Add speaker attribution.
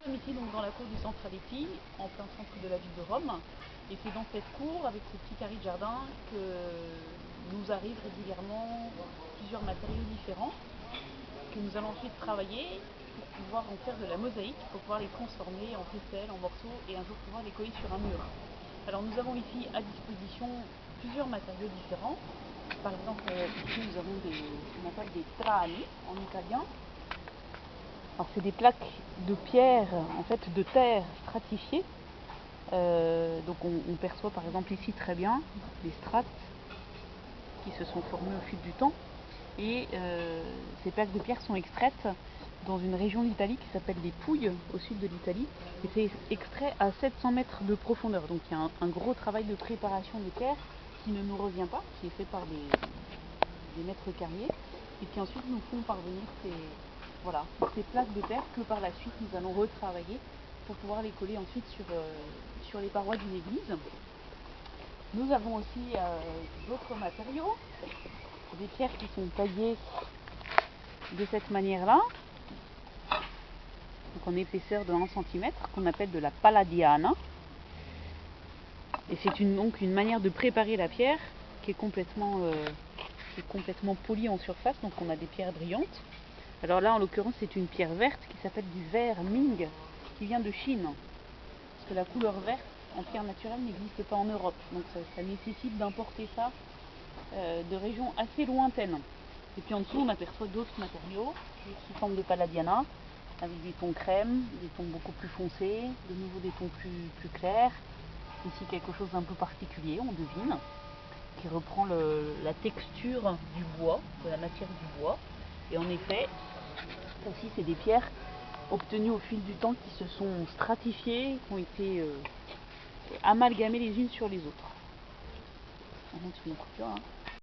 Speaker 1: Nous sommes ici donc dans la cour du Centraletti, en plein centre de la ville de Rome. Et c'est dans cette cour, avec ce petit carré de jardin, que nous arrivent régulièrement plusieurs matériaux différents que nous allons ensuite travailler pour pouvoir en faire de la mosaïque, pour pouvoir les transformer en faisselles, en morceaux et un jour pouvoir les coller sur un mur. Alors nous avons ici à disposition plusieurs matériaux différents. Par exemple, ici nous avons ce qu'on appelle des trani en italien. Alors c'est des plaques de pierre, en fait de terre stratifiées. Donc on perçoit par exemple ici très bien les strates qui se sont formées au fil du temps. Et ces plaques de pierre sont extraites dans une région d'Italie qui s'appelle les Pouilles, au sud de l'Italie. Et c'est extrait à 700 mètres de profondeur. Donc il y a un gros travail de préparation des pierres qui ne nous revient pas, qui est fait par des maîtres carriers. Et qui ensuite nous font parvenir ces plaques de terre que par la suite nous allons retravailler pour pouvoir les coller ensuite sur les parois d'une église. Nous avons aussi d'autres matériaux, des pierres qui sont taillées de cette manière-là, donc en épaisseur de 1 cm, qu'on appelle de la palladiana. Et c'est donc une manière de préparer la pierre qui est complètement polie en surface, donc on a des pierres brillantes. Alors là, en l'occurrence, c'est une pierre verte qui s'appelle du verre Ming, qui vient de Chine. Parce que la couleur verte en pierre naturelle n'existe pas en Europe. Donc ça nécessite d'importer ça de régions assez lointaines. Et puis en dessous, on aperçoit d'autres matériaux, sous forme de palladiana, avec des tons crème, des tons beaucoup plus foncés, de nouveau des tons plus clairs. Ici, quelque chose d'un peu particulier, on devine, qui reprend la texture du bois, de la matière du bois. Et en effet, aussi c'est des pierres obtenues au fil du temps qui se sont stratifiées, qui ont été amalgamées les unes sur les autres. On monte une coupure, hein.